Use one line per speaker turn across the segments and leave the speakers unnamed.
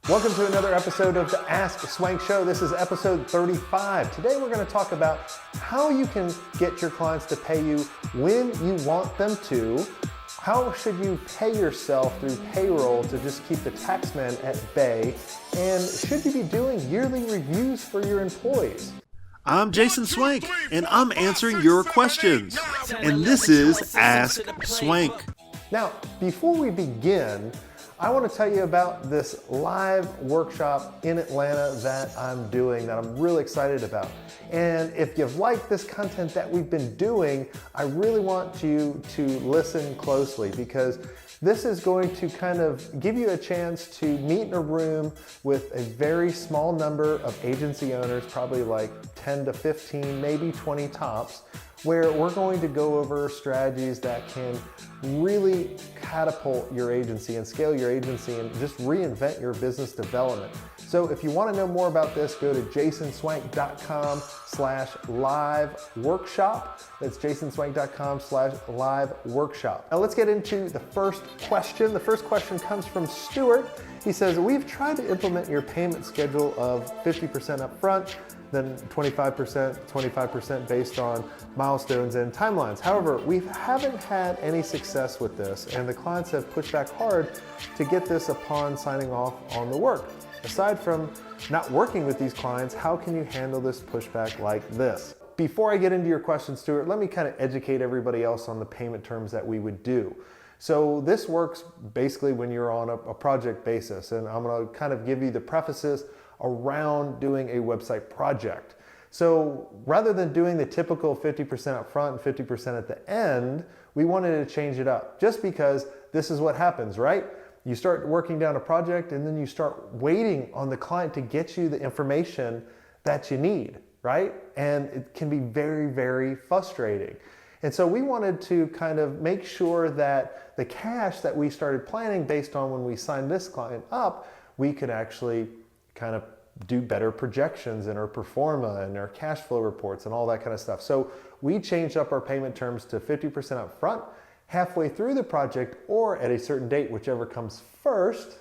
Welcome to another episode of the Askswenk Show. This is episode 35. Today we're going to talk about how you can get your clients to pay you when you want them to. How should you pay yourself through payroll to just keep the taxman at bay? And should you be doing yearly reviews for your employees?
I'm Jason Swenk, and I'm answering your questions. And this is Askswenk.
Now, before we begin, I want to tell you about this live workshop in Atlanta that I'm doing that I'm really excited about. And if you've liked this content that we've been doing, I really want you to listen closely because this is going to kind of give you a chance to meet in a room with a very small number of agency owners, probably like 10 to 15, maybe 20 tops, where we're going to go over strategies that can really catapult your agency and scale your agency and just reinvent your business development. So if you want to know more about this, go to jasonswenk.com/live workshop. That's jasonswenk.com/live workshop. Now let's get into the first question. The first question comes from Stuart. He says, we've tried to implement your payment schedule of 50% upfront, then 25% based on milestones and timelines. However, we haven't had any success with this, and the clients have pushed back hard to get this upon signing off on the work. Aside from not working with these clients, how can you handle this pushback like this? Before I get into your question, Stuart, let me kind of educate everybody else on the payment terms that we would do. So this works basically when you're on a project basis, and I'm going to kind of give you the prefaces around doing a website project. So rather than doing the typical 50% up front and 50% at the end, we wanted to change it up just because this is what happens, right? You start working down a project and then you start waiting on the client to get you the information that you need, right? And it can be very, very frustrating. And so we wanted to kind of make sure that the cash that we started planning based on when we signed this client up, we could actually kind of do better projections in our pro forma and our cash flow reports and all that kind of stuff. So we changed up our payment terms to 50% up front, halfway through the project, or at a certain date, whichever comes first,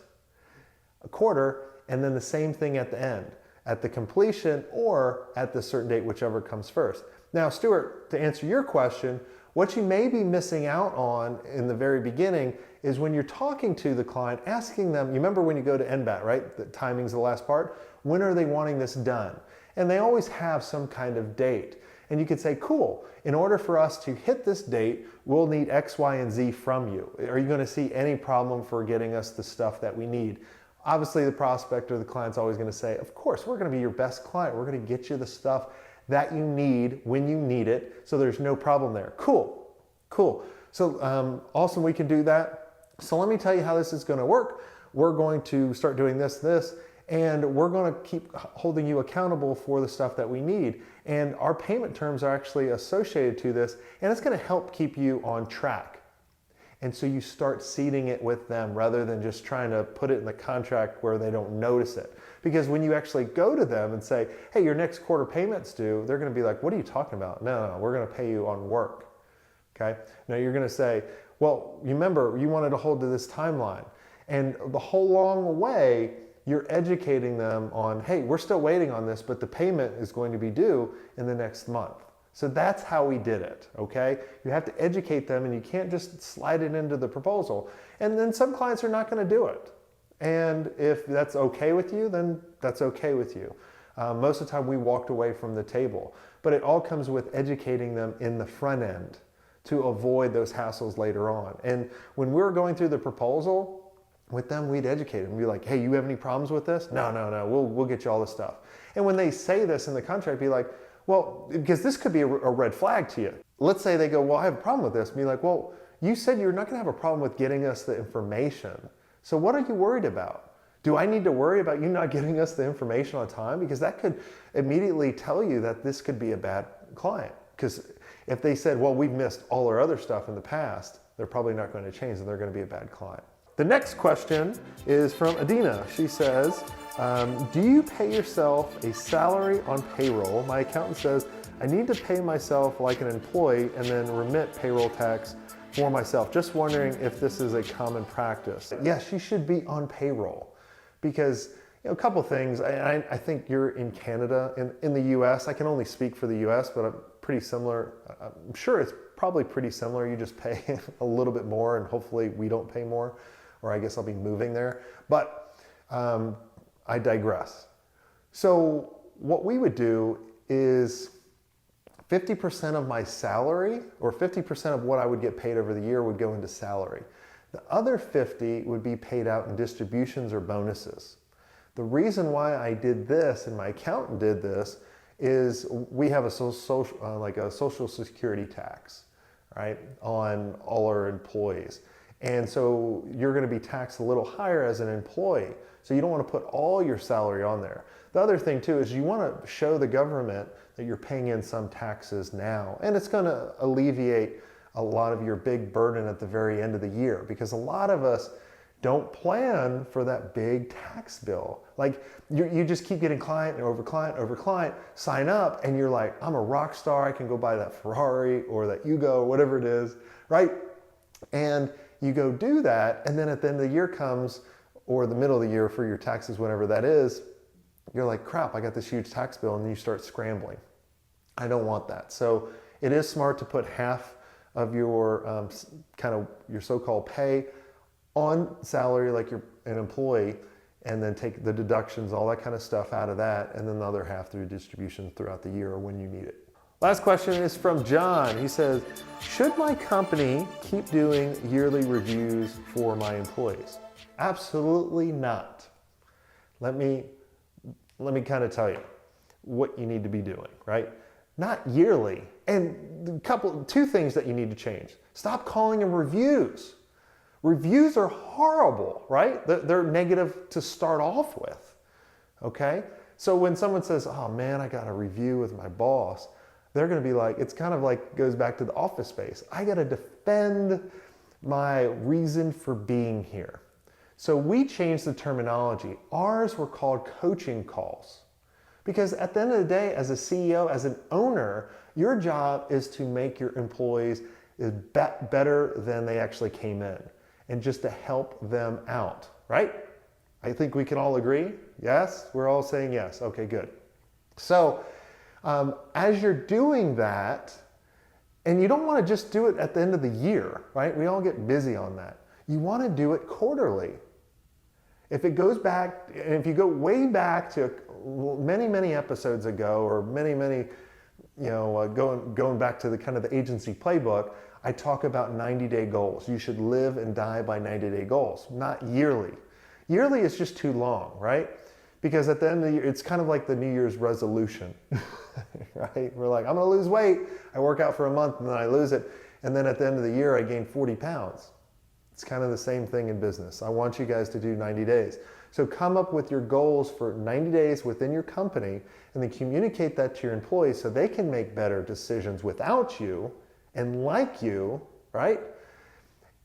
a quarter, and then the same thing at the end, at the completion or at the certain date, whichever comes first. Now, Stuart, to answer your question, what you may be missing out on in the very beginning is when you're talking to the client, asking them, you remember when you go to NBAT, right? The timing's the last part. When are they wanting this done? And they always have some kind of date. And you could say, cool, in order for us to hit this date, we'll need X, Y, and Z from you. Are you going to see any problem for getting us the stuff that we need? Obviously, the prospect or the client's always going to say, of course, we're going to be your best client. We're going to get you the stuff that you need when you need it, so there's no problem there. Cool. So awesome, we can do that. So let me tell you how this is going to work. We're going to start doing this, and we're going to keep holding you accountable for the stuff that we need. And our payment terms are actually associated to this, and it's going to help keep you on track. And so you start seeding it with them rather than just trying to put it in the contract where they don't notice it. Because when you actually go to them and say, hey, your next quarter payment's due, they're going to be like, what are you talking about? No, we're going to pay you on work. Okay? Now you're going to say, well, remember, you wanted to hold to this timeline. And the whole long way, you're educating them on, hey, we're still waiting on this, but the payment is going to be due in the next month. So that's how we did it, okay? You have to educate them and you can't just slide it into the proposal. And then some clients are not going to do it. And if that's okay with you, then that's okay with you. Most of the time we walked away from the table. But it all comes with educating them in the front end to avoid those hassles later on. And when we were going through the proposal with them, we'd educate them. We'd be like, hey, you have any problems with this? No, we'll get you all this stuff. And when they say this in the contract, be like, well, because this could be a red flag to you. Let's say they go, well, I have a problem with this. Be like, well, you said you're not going to have a problem with getting us the information. So what are you worried about? Do I need to worry about you not getting us the information on time? Because that could immediately tell you that this could be a bad client. Because if they said, well, we've missed all our other stuff in the past, they're probably not going to change and they're going to be a bad client. The next question is from Adina. She says, do you pay yourself a salary on payroll? My accountant says I need to pay myself like an employee and then remit payroll tax for myself. Just wondering if this is a common practice. Yes, you should be on payroll because a couple things. I think you're in Canada. In the US, I can only speak for the US, but I'm pretty similar. I'm sure it's probably pretty similar. You just pay a little bit more, and hopefully we don't pay more, or I guess I'll be moving there. But I digress. So what we would do is 50% of my salary, or 50% of what I would get paid over the year, would go into salary. The other 50 would be paid out in distributions or bonuses. The reason why I did this, and my accountant did this, is we have a social security tax, right, on all our employees. And so you're going to be taxed a little higher as an employee. So you don't want to put all your salary on there. The other thing too is you want to show the government that you're paying in some taxes now. And it's going to alleviate a lot of your big burden at the very end of the year, because a lot of us don't plan for that big tax bill. Like you just keep getting client over client over client, sign up, and you're like, I'm a rock star, I can go buy that Ferrari or that Yugo, whatever it is, right? And you go do that, and then at the end of the year comes, or the middle of the year for your taxes, whenever that is, you're like, crap, I got this huge tax bill, and then you start scrambling. I don't want that. So it is smart to put half of your your so-called pay on salary like you're an employee, and then take the deductions, all that kind of stuff out of that, and then the other half through distribution throughout the year or when you need it. Last question is from John. He says, should my company keep doing yearly reviews for my employees? Absolutely not. Let me kind of tell you what you need to be doing, right? Not yearly. And two things that you need to change. Stop calling them reviews. Reviews are horrible, right? They're negative to start off with, okay? So when someone says, oh man, I got a review with my boss, they're gonna be like, it's kind of like, goes back to the Office Space. I gotta defend my reason for being here. So we changed the terminology. Ours were called coaching calls. Because at the end of the day, as a CEO, as an owner, your job is to make your employees better than they actually came in, and just to help them out, right? I think we can all agree. Yes? We're all saying yes. Okay, good. So as you're doing that, and you don't want to just do it at the end of the year, right? We all get busy on that. You want to do it quarterly. If it goes back, and if you go way back to many episodes ago, or many, going back to the kind of the agency playbook, I talk about 90-day goals. You should live and die by 90-day goals, not yearly. Yearly is just too long, right? Because at the end of the year, it's kind of like the New Year's resolution, right? We're like, I'm gonna lose weight. I work out for a month and then I lose it. And then at the end of the year, I gain 40 pounds. It's kind of the same thing in business. I want you guys to do 90 days. So come up with your goals for 90 days within your company, and then communicate that to your employees so they can make better decisions without you and like you, right?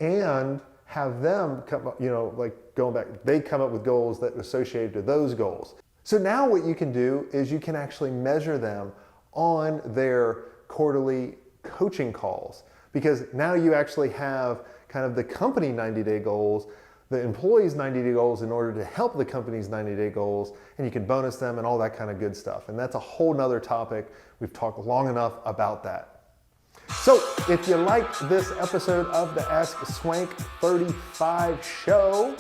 And have them come up, like going back, they come up with goals that are associated to those goals. So now what you can do is you can actually measure them on their quarterly coaching calls, because now you actually have kind of the company 90-day goals, the employees' 90-day goals in order to help the company's 90-day goals, and you can bonus them and all that kind of good stuff. And that's a whole nother topic. We've talked long enough about that. So if you liked this episode of the Askswenk 35 show,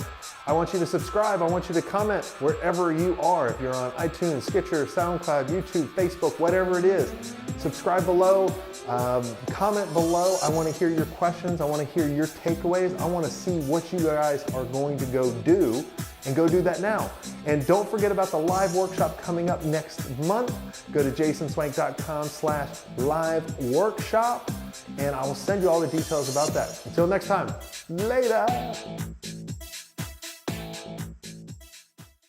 I want you to subscribe. I want you to comment wherever you are. If you're on iTunes, Stitcher, SoundCloud, YouTube, Facebook, whatever it is, subscribe below, comment below. I want to hear your questions. I want to hear your takeaways. I want to see what you guys are going to go do, and go do that now. And don't forget about the live workshop coming up next month. Go to jasonswenk.com/live workshop, and I will send you all the details about that. Until next time, later.